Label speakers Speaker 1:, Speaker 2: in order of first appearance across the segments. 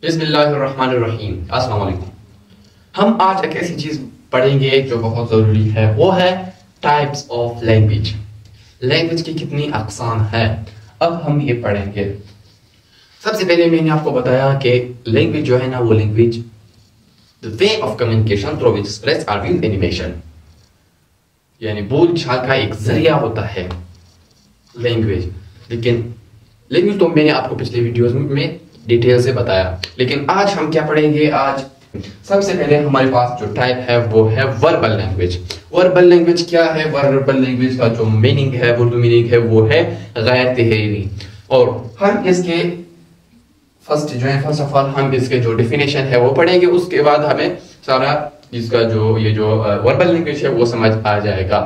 Speaker 1: बिस्मिल्लाहिर्रहमानिर्रहीम। अस्सलाम वालेकुम। हम आज एक ऐसी चीज पढ़ेंगे जो बहुत जरूरी है, वो है टाइप्स ऑफ लैंग्वेज। लैंग्वेज की कितनी अक़साम है, अब हम ये पढ़ेंगे। सबसे पहले मैंने आपको बताया कि लैंग्वेज जो है ना, वो language the way of communication through which express our view animation, यानी बोल चाल का एक जरिया होता है लैंग्वेज। लेकिन लैंग्वेज तो मैंने आपको पिछले वीडियोस में डिटेल से बताया, लेकिन आज हम क्या पढ़ेंगे। आज सबसे पहले हमारे पास जो टाइप है वो है वर्बल लैंग्वेज। वर्बल लैंग्वेज क्या है? वर्बल लैंग्वेज का जो मीनिंग है, उर्दू मीनिंग है, वो है गैर तहरीरी। और हम इसके फर्स्ट ऑफ ऑल हम इसके जो डेफिनेशन है वो पढ़ेंगे, उसके बाद हमें सारा इसका जो वर्बल लैंग्वेज है वो समझ आ जाएगा।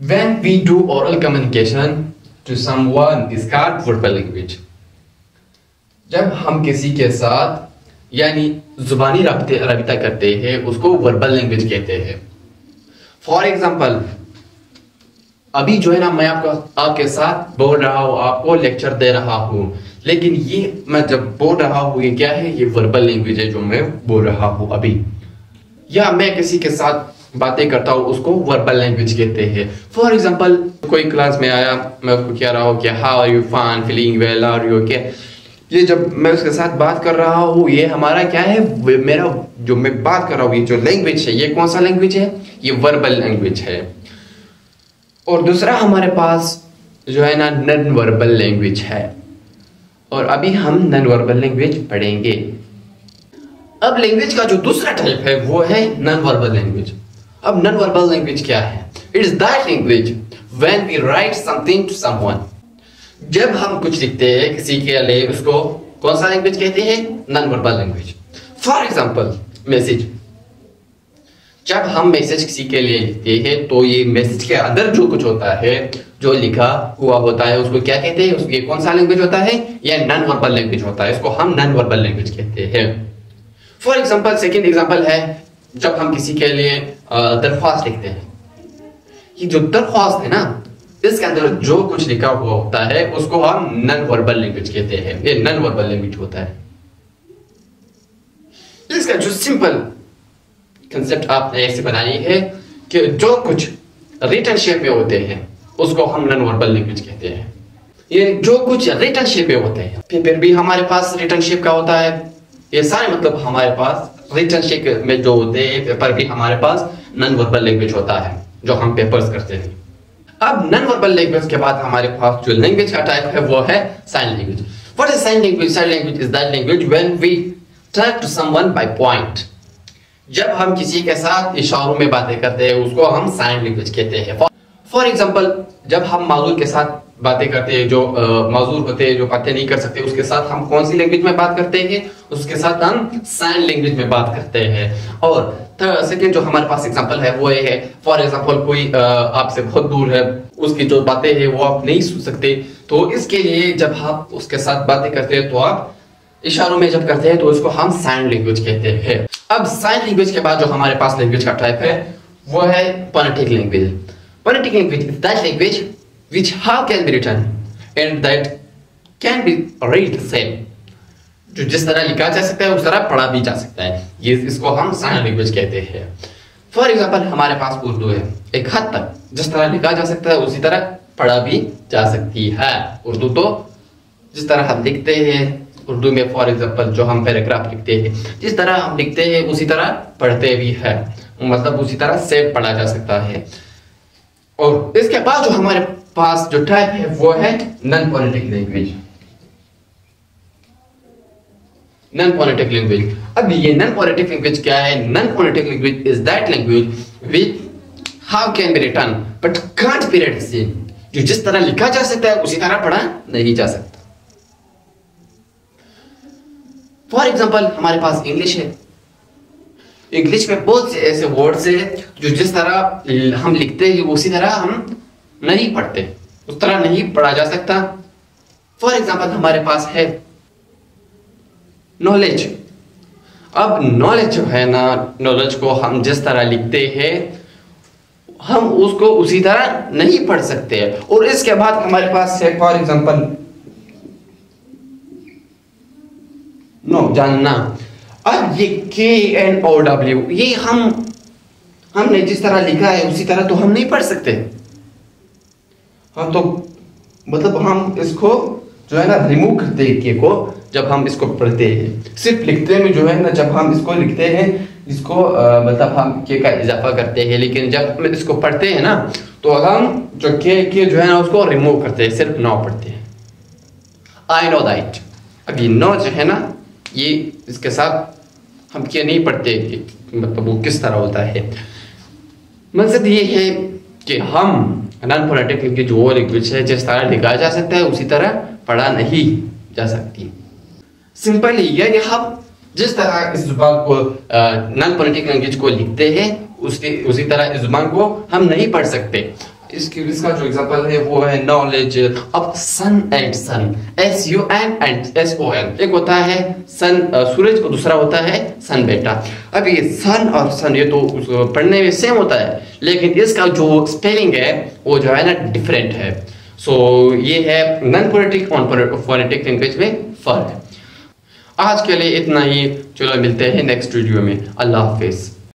Speaker 1: When we do oral communication to someone is called verbal language। जब हम किसी के साथ यानी जुबानी रबता करते हैं उसको वर्बल लैंग्वेज कहते हैं। फॉर एग्जाम्पल, अभी जो है ना, मैं आपके साथ बोल रहा हूँ, आपको लेक्चर दे रहा हूँ, लेकिन ये मैं जब बोल रहा हूँ, ये क्या है? ये वर्बल लैंग्वेज है जो मैं बोल रहा हूँ अभी। या मैं किसी के साथ बातें करता हूँ, उसको वर्बल लैंग्वेज कहते हैं। फॉर एग्जाम्पल, कोई क्लास में आया, मैं उसको कह रहा हूँ कि how are you, fine, feeling well, are you okay. ये जब मैं उसके साथ बात कर रहा हूँ, ये हमारा क्या है? मेरा जो मैं बात कर रहा हूँ, ये जो लैंग्वेज है, ये कौन सा लैंग्वेज है? ये वर्बल लैंग्वेज है। और दूसरा हमारे पास जो है ना, नॉन वर्बल लैंग्वेज है। और अभी हम नॉन वर्बल लैंग्वेज पढ़ेंगे। अब लैंग्वेज का जो दूसरा टाइप है वो है नॉन वर्बल लैंग्वेज। अब नॉन वर्बल लैंग्वेज क्या है? It is that language when we write something to someone. जब हम कुछ लिखते हैं किसी के लिए, उसको कौन सा लैंग्वेज कहते हैं? Non verbal language. For example, message. जब हम मैसेज किसी के लिए लिखते हैं तो ये मैसेज के अंदर जो कुछ होता है, जो लिखा हुआ होता है, उसको क्या कहते हैं? उसको कौन सा लैंग्वेज होता है? यह नॉन वर्बल लैंग्वेज होता है। इसको हम नॉन वर्बल लैंग्वेज कहते हैं। फॉर एग्जाम्पल, सेकेंड एग्जाम्पल है, जब हम किसी के लिए दरख्वास्त लिखते हैं। ये जो दरख्वास्त है ना, इसके अंदर जो कुछ लिखा हुआ होता है उसको हम नॉन वर्बल लैंग्वेज कहते हैं। ये नॉन वर्बल लैंग्वेज होता है। इसका जो सिंपल कंसेप्ट आपने ऐसे बनाई है कि जो कुछ रिटन शेप में होते हैं उसको हम नॉन वर्बल लैंग्वेज कहते हैं। ये जो कुछ रिटन शेप में होते हैं, पेपर भी हमारे पास रिटन शेप का होता है। ये सारे मतलब हमारे पास रिटन शेप में जो होते हैं, पेपर भी हमारे पास नॉन वर्बल लैंग्वेज होता है जो हम पेपर्स करते हैं। अब नॉन वर्बल लैंग्वेज के बाद हमारे पास जो लैंग्वेज का टाइप है वो है sign language. What is sign language? Sign language is that language when we talk to someone by point. जब हम किसी के साथ इशारों में बातें करते हैं उसको हम साइन लैंग्वेज कहते हैं। फॉर एग्जांपल, जब हम माजूर के साथ बातें करते हैं, जो माजूर होते हैं, जो बातें नहीं कर सकते, उसके साथ हम कौन सी लैंग्वेज में बात करते हैं? उसके साथ हम साइन लैंग्वेज में बात करते हैं। और सेकंड जो हमारे पास एग्जांपल है वो ये है, फॉर एग्जांपल कोई आपसे बहुत दूर है, उसकी जो बातें हैं वो आप नहीं सुन सकते, तो इसके लिए जब आप उसके साथ बातें करते हैं तो आप इशारों में जब करते हैं तो उसको हम साइन लैंग्वेज कहते हैं। अब साइन लैंग्वेज के बाद जो हमारे पास लैंग्वेज का टाइप है वो है phonetic language. Phonetic language is that language which how can be written and that can be read the same। जो जिस तरह लिखा जा सकता है उस तरह पढ़ा भी जा सकता है, ये इसको हम साइन लैंग्वेज कहते हैं। फॉर एग्जांपल, हमारे पास उर्दू है, एक हद तक जिस तरह लिखा जा सकता है उसी तरह पढ़ा भी जा सकती है। उर्दू तो जिस तरह हम लिखते हैं उर्दू में, फॉर एग्जांपल जो हम पैराग्राफ लिखते हैं, जिस तरह हम लिखते हैं उसी तरह पढ़ते भी है, मतलब उसी तरह से पढ़ा जा सकता है। और इसके बाद जो हमारे पास जो टाइप है वो है non phonetic language. Non phonetic language. अब ये नॉन फोनेटिक लैंग्वेज क्या है? Non phonetic language is that language which how can be written but can't be read same. जो जिस तरह लिखा जा सकता है उसी तरह पढ़ा नहीं जा सकता। फॉर एग्जांपल, हमारे पास इंग्लिश है। इंग्लिश में बहुत से ऐसे वर्ड्स हैं जो जिस तरह हम लिखते हैं उसी तरह हम नहीं पढ़ते, उस तरह नहीं पढ़ा जा सकता। फॉर एग्जांपल, हमारे पास है नॉलेज। अब नॉलेज जो है ना, नॉलेज को हम जिस तरह लिखते हैं हम उसको उसी तरह नहीं पढ़ सकते। और इसके बाद हमारे पास है फॉर एग्जांपल नो जानना। अब ये KNOW ये हमने जिस तरह लिखा है उसी तरह तो हम नहीं पढ़ सकते। हाँ, तो मतलब हम इसको जो है ना रिमूव करते हैं के को जब हम इसको पढ़ते हैं। सिर्फ लिखते में जो है ना, जब हम इसको लिखते हैं इसको मतलब हम के का इजाफा करते हैं, लेकिन जब हम इसको पढ़ते हैं ना तो हम जो के जो है ना उसको रिमूव करते हैं, सिर्फ नो पढ़ते हैं। I know that. अब ये नो जो है ना ये इसके साथ हम के नहीं पढ़ते, मतलब वो किस तरह होता है। मकसद ये है कि हम नॉन फोनेटिक लैंग्वेज वो लैंग्वेज है जिस तरह लिखा जा सकता है उसी तरह पढ़ा नहीं जा सकती। सिंपली यानी हम जिस तरह इस जुबान को नॉन फोनेटिक लैंग्वेज को लिखते हैं उसी तरह इस जुबान को हम नहीं पढ़ सकते। इसका जो एग्जांपल है वो है नॉलेज। अब sun and son, SUN and SON, एक होता है सन सूरज और दूसरा होता है सन बेटा। अब ये सन और सन ये तो पढ़ने में सेम होता है, लेकिन इसका जो स्पेलिंग है वो जो है ना डिफरेंट है। सो ये है नॉन फोनेटिक और फोनेटिक लैंग्वेज में फर्क। आज के लिए इतना ही, चलो मिलते हैं नेक्स्ट वीडियो में। अल्लाह हाफिज।